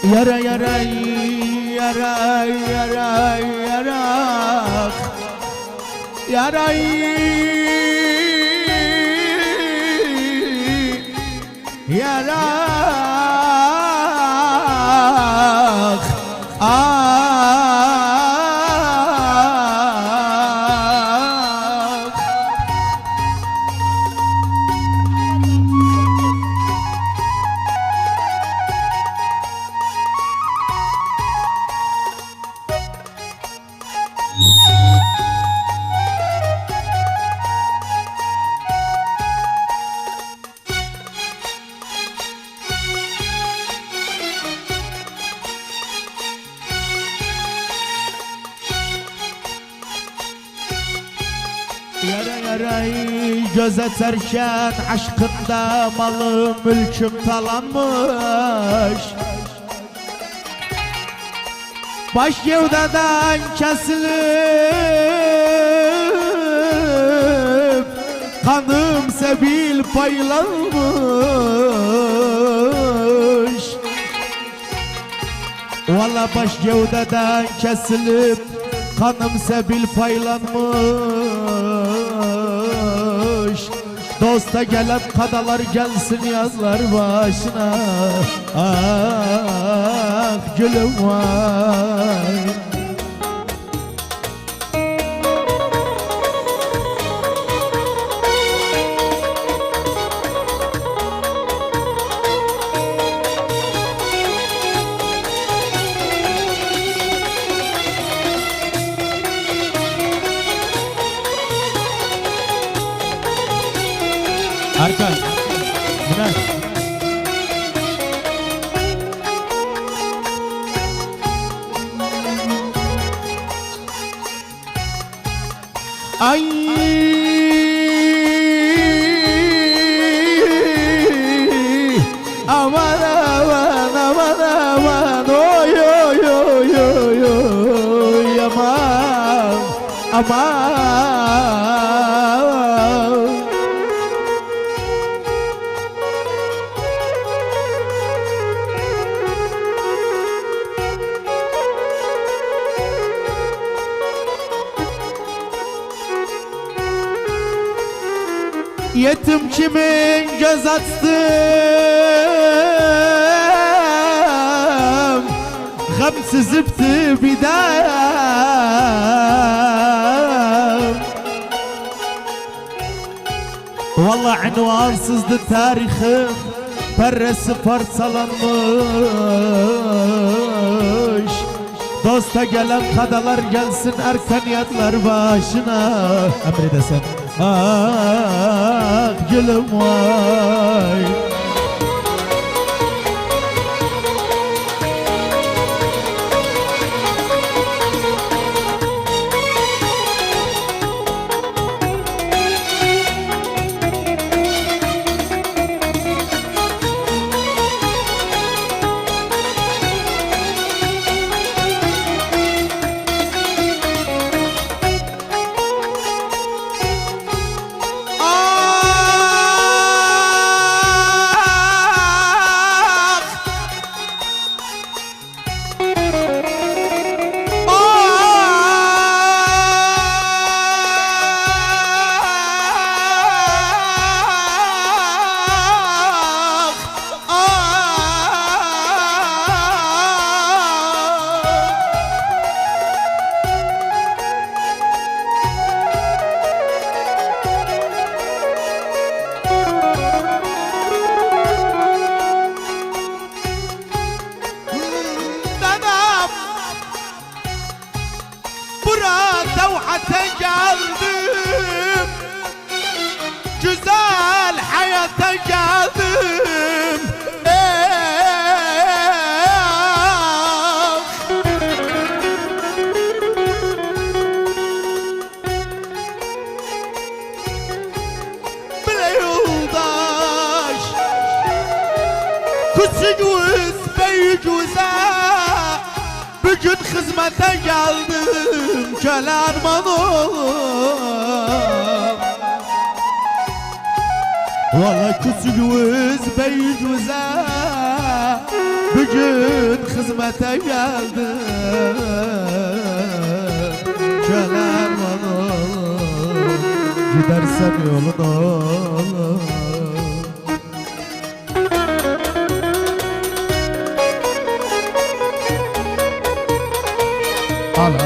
Yara yara yara yara yara yara yara Yara yarayı gözeterken aşkında malım mülküm talanmış. Baş gevdeden kesilip kanım sebil paylanmış. Valla baş gevdeden kesilip kanım sebil paylanmış. Dosta gelen kadalar gelsin yazlar başına. Ah gülüm vay. Arkan, Güner. Ay aman aman aman aman oy oy oy oy oy aman aman. Yetim kimin göz attım, gamsizipti bidam. Vallahi ünvansızdı tarihim, perresi parçalanmış. Dosta gelen kadalar gelsin, erkaniyatlar başına. Emredesen. Ah gülüm vay. Burada vahate geldim, güzel hayata geldim. Bile yoldaş, küçüğüz büyüğüze bugün hizmete geldim, köle armağan olup. Valla küçüğüz büyüğüze bugün hizmete geldim. Kölen olur, gidersem yolun olur. Al al.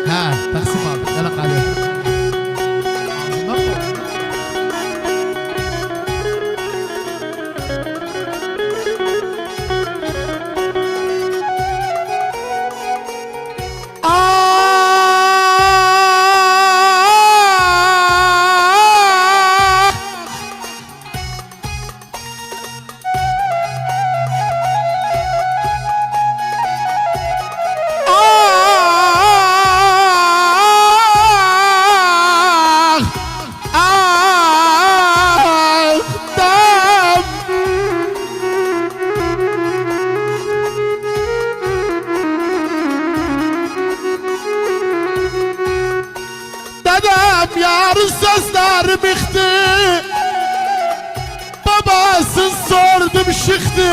Ha, Taksim abi, yana kalıyor. Ağzından mı? Ah! Ah! Ah! Dam! Dedem yarın sözlerim yıktı, babasın sordum çıktı.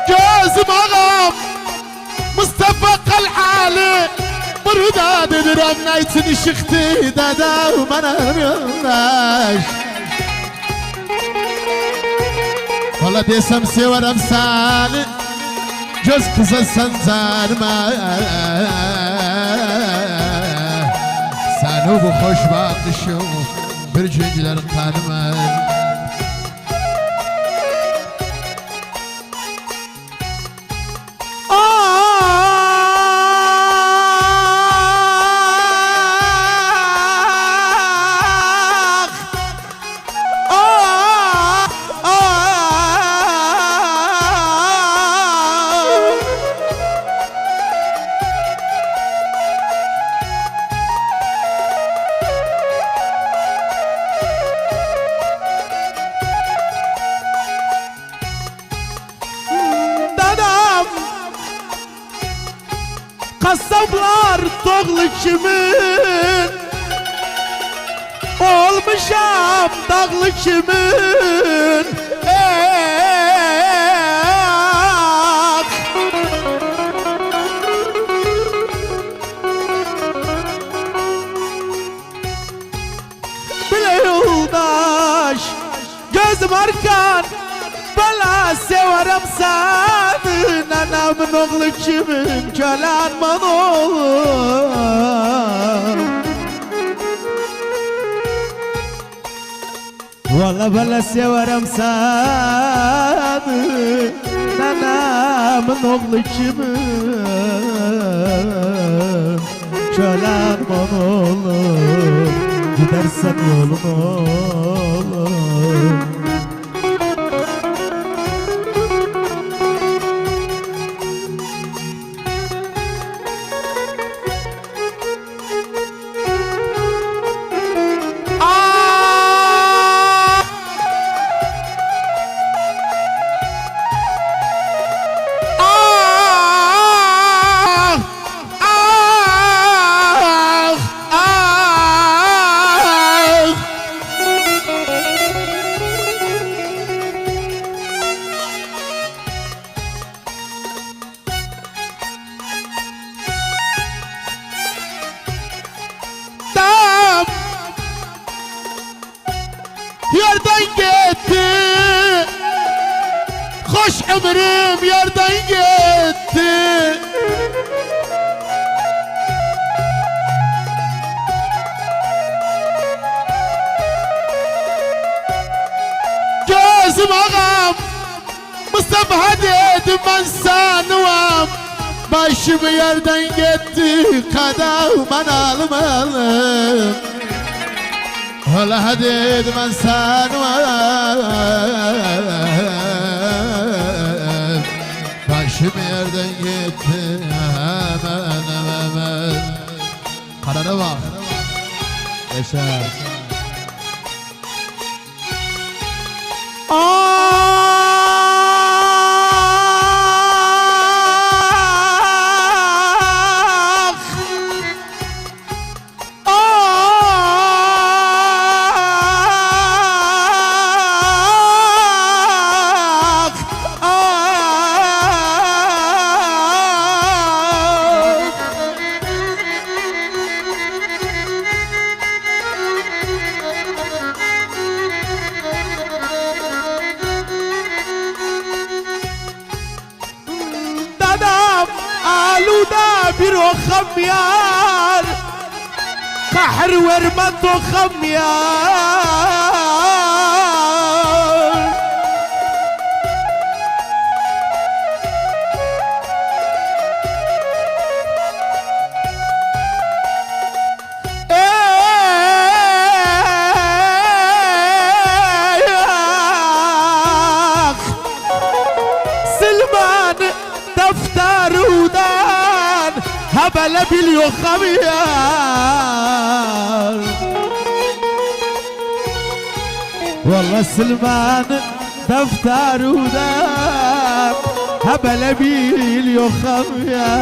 Gözüm ağam Mustafa Kalhali burada dedirem neytin çıktı dedem benim yoldaş. Valla desem severim seni, göz kıza sen zarma. Seni bu hoşbaht işim bir cüngüler kanıma. Kasaplar doğlu kimin, olmuşam dağlı kimin. Ah! Bile yoldaş gözüm arkan, bana severim seni. Nenemin oğlu kimin, kölen man olur. Valla bana severim seni. Nenemin oğlu kimin, kölen man olur. Gidersen yolun olur. Yerden gitti, hoş ömrüm yerden gitti. Gözüm ağam Mustafa dedim ben sanıvam, başım yerden gitti, kadavman almalım. ولا حديد من سانوان başım yerden gitti hemen hemen. Karara bak. Yaşa. bir o خميار قحر ورمته خميار سلمان دفتر ودان هبل بليو خميار والله سلمان دفتر ودان هبل بليو خميار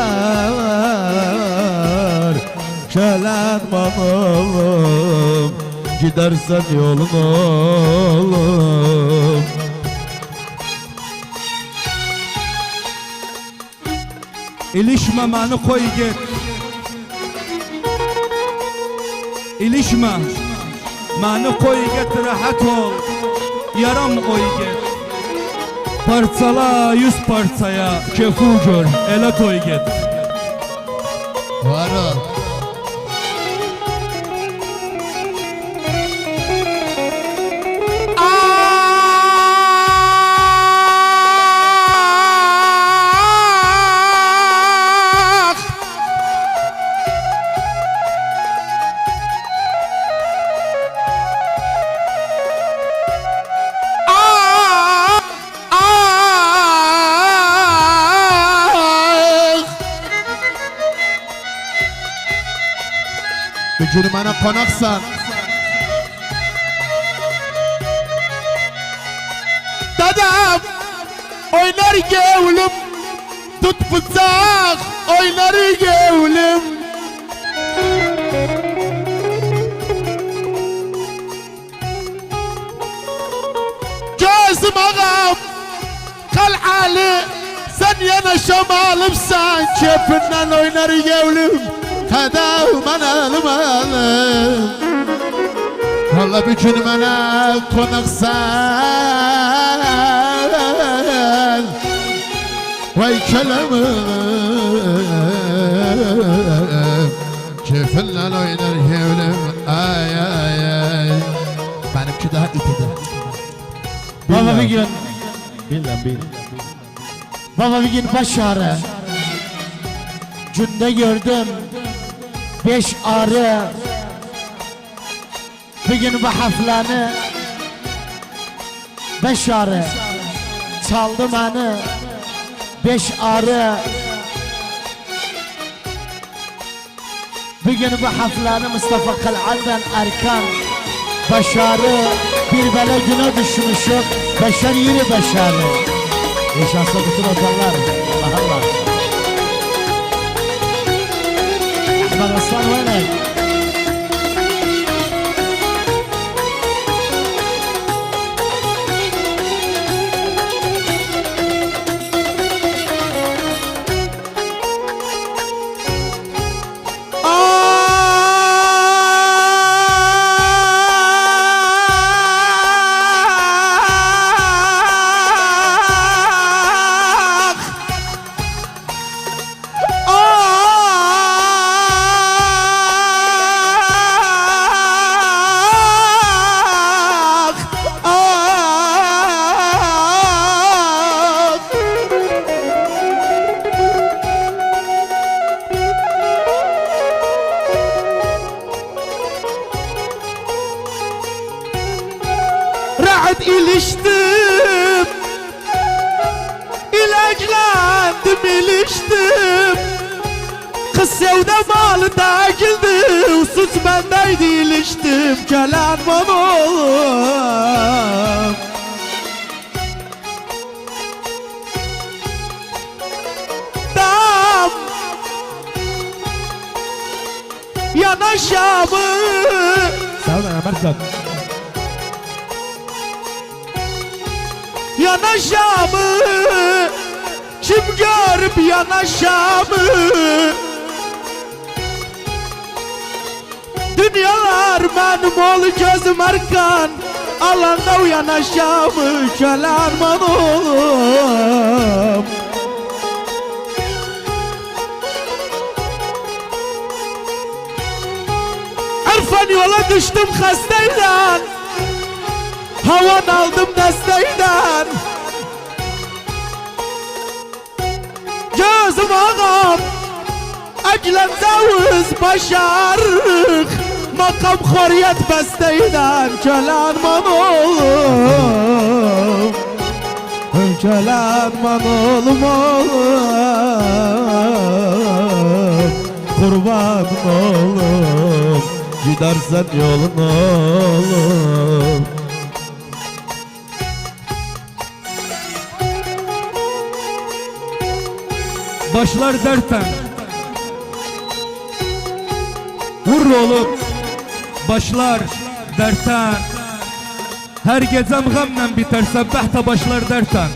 شلان mamam gidersen yolun oğlum. İlişme beni koy git. İlişme beni koy git, rahat ol. Yaram koy git. Parçala 100 parçaya kefu gör, ele koy git. Var ol. Bir gün bana konaksan Dadam oynar gevlim, tut bıçak oynar gevlim. Gözüm ağam kalali, sen yana şamalımsan, çöpünden oynar gevlim. Kadavman alım alım. Valla bir gün bana konaksan vay kelamım keyfinle oynar gevlim. Ay ay ay. Benimki daha itidir. Baba bir gün Baba bir gün başarı günde gördüm 5 arı. Bir gün bu haflanı 5 arı çaldı beni 5 arı. Bir gün bu haflanı Mustafa Kal'al'dan Erkan başarı bir bela güne düşmüşüm. Beşer yürü başarı. İyi şanslar bütün odanlar. Allah Allah. Ahmet Aslan Venek. Rahat iliştim, ilaçlandım iliştim. Kız sevdam ağlıda güldü, sus bendeydi iliştim. Gelen bana oğlum. Dam yanaşamı. Sağ ol Merkan. Yanaşamı kim görüp yanaşamı? Dünyalar benim ol gözüm arkan, alanda yanaşamı. Gelen bana oğlum. Arfan yola düştüm hastayla, havan aldım desteyden. Gözüm ağam Eclen zavuz başarık, makam xoriyet besteyden. Gelen man oğlum, gelen man oğlum oğlum. Kurban oğlum, gidersen yolun oğlum. Başlar dertten. Vur oğlum. Başlar dertten. Her gecem gamla biter, sabah da başlar dertten.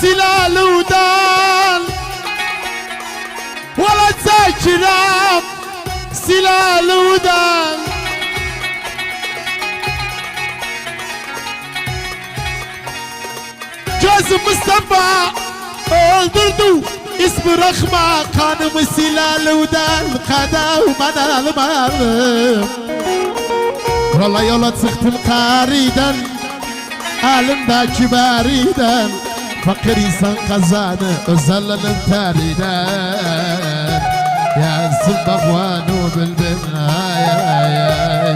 Silaludan Valla Zakir'am Silaludan Gözüm Mustafa öldürdü, ismi bırakma kanımı. Silaludan kadavım almalım. Valla yola çıktım kariden, elimdeki beriden. Fakir insan kazanı özellerin terinden. Yansın bakvanı bilbin ay ay ay.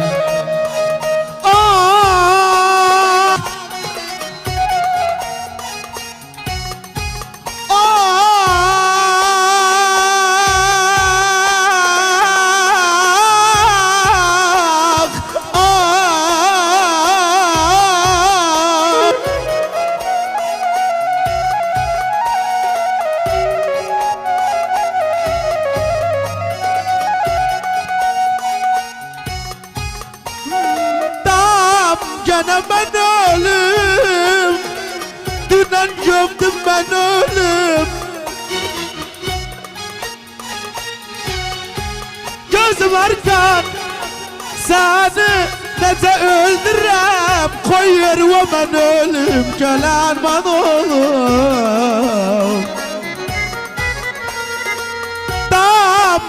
Gene ben ölüm, dünen gömdüm ben ölüm. Gözüm arkan seni nece öldürem, koyuver ve ben ölüm. Gelen ben oğlum. Dam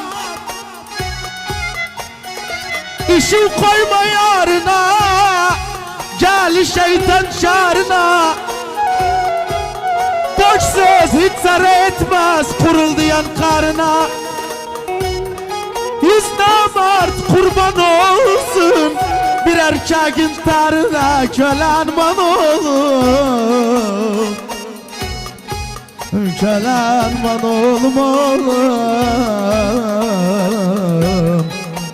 işim koyma yarına, gel şeytan şarına. Boş söz hiç zarar etmez kurulduyan karına. Yüz namart kurban olsun bir erkeğin tarına. Gelen bana oğlum, gelen bana oğlum oğlum.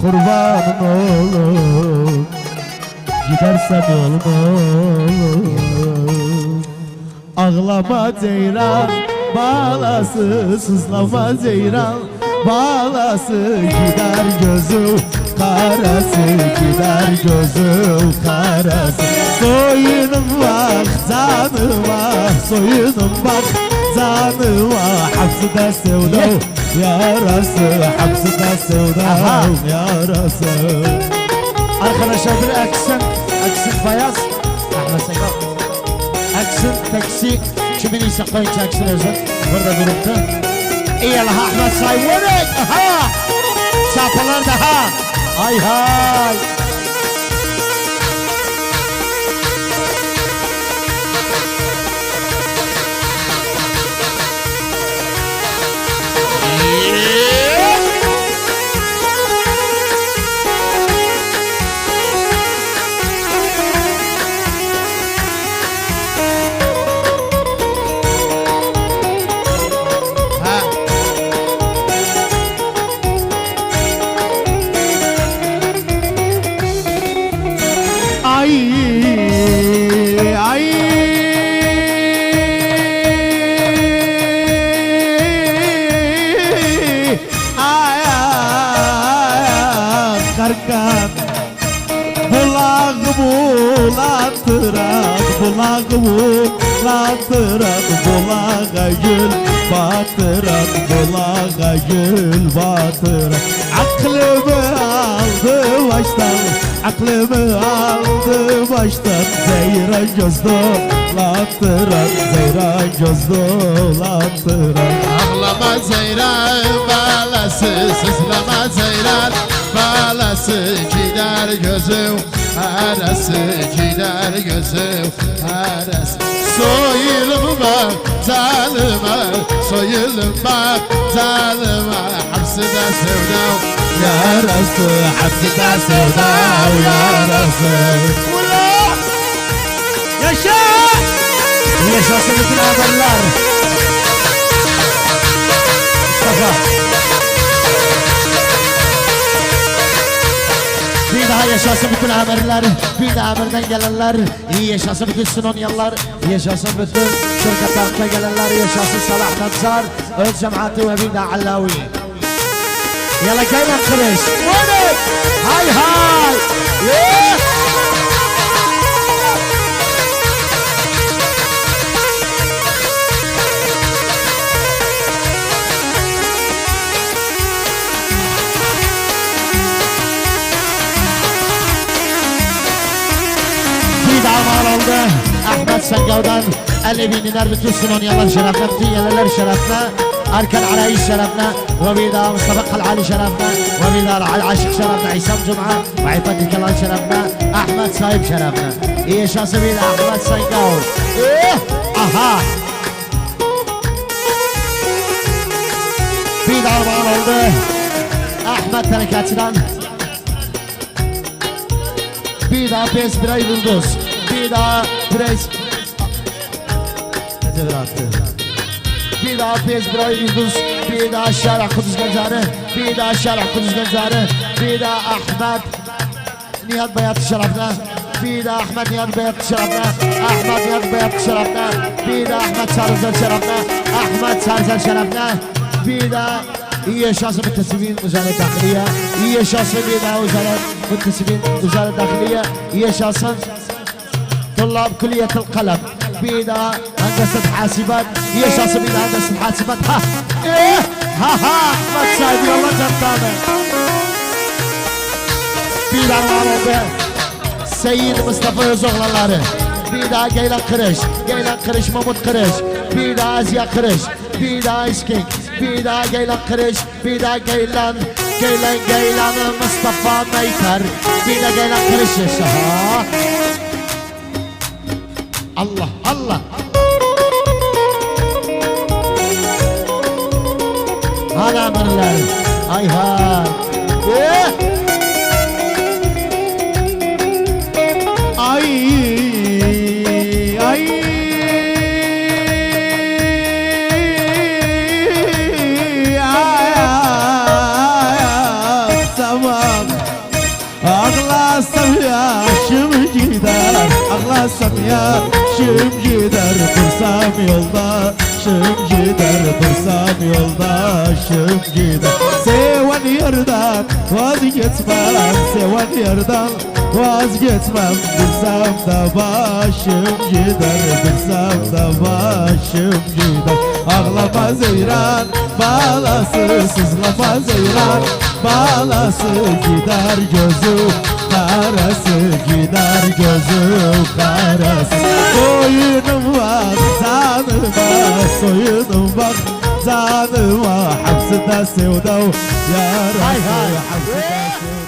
Kurbanın oğlum, gidersen yolun oğlum. Ağlama ceyran balası, sızlama ceyran balası. Gider gözüm karası, gider gözüm karası. Soyunum bak canıma, soyunum bak Canıma hapsi de sevdam yarası, hapsi de sevdam yarası. Arkadaşlar bir aksin beyaz. Ahmet Sakal. Aksin taksi. Kimin ise koyun çaksın özür. Burada duruptu. İyi Allah Ahmet Sayvanek. Aha. Çapalar da ha. Hay hay. Bulandıran bulağa gül batıran, bulağa gül batıran. Aklımı aldı baştan, aklımı aldı baştan. Zeyran göz dolandıran, zeyran göz dolandıran. Ağlama Zeyran balası, sızlama Zeyran balası. Gider gözüm arası, gider gözüm arası. Soyulum bak zalıma, soyulum bak zalıma. Hapsi de sevdam yarası, hapsi de sevdam yarası. Yaşa! Yaşasın bütün haberler. Mustafa. Bir daha yaşasın bütün amirler, bir daha amirden gelenler, iyi yaşasın bütün Sunonyalılar, yaşasın bütün şirketlerine gelenler, yaşasın Salah Nazar, öz cemaati ve bir daha Allawi. Yalla gayla kırış. Hay hay. Yeah. Damal oldu Ahmet Sengav'dan 50 bin dinar bütün Sunonyalar şerefine, bütün yerler şerefine, Arkan Arayış şerefine, ve bir daha Mustafa Kalali şerefine, ve bir daha Al-Aşık şerefine, İsam Cum'a ve İfat Kemal şerefine, Ahmet Sahip şerefine. İyi şansı bir Ahmet Sengav. Aha. Bir daha damal oldu Ahmet Terekatçı'dan. Bir daha pes biray Yıldız. Bir daha pres. Bir daha pes biray Yıldız. Bir daha Şarah Kudüs Genzarı. Bir daha Şarah Kudüs Genzarı. Bir daha Ahmet Nihat Bayat şerefine. Bir daha Ahmet Nihat Bayat şerefine. Ahmet Nihat Bayat şerefine. Bir daha Ahmet Sarızel şerefine. Ahmet Sarızel şerefine. Bir daha iyi yaşasın müttesibin Wizara Dahiliye. İyi yaşasın bir daha müttesibin Wizara Dahiliye. İyi yaşasın طلاب كلية القلم. Bir daha هندسة حاسبات. İyi yaşasın bir daha هندسة حاسبات. Ha ha ha Ahmet Said yollar cantanı. Bir daha var oldu Seyyid Mustafa Özoğlanları. Bir daha Geylan Kırış. Geylan Kırış Mahmut Kırış. Bir daha Ziya Kırış. Bir daha İskek. Bir daha Geylan Kırış. Bir daha Geylan Mustafa Meyter. Bir daha Geylan Kırış yaşa. Allah Allah. Hala amirler. Ay hay. Ağlasam ya şım gider dursam yolda, şım gider dursam yolda, şım gider. Seven yar yerden vazgeçmem Seven yerden vazgeçmem Bilsem de başım gider Bilsem de başım gider Ağlama Zeyran balası Sızlama Zeyran balası Gider gözüm karası Gider gözüm karası Soyunum var canıma Soyunum var canıma Hapsida sevda yarası Hay hay. Hapsida sevda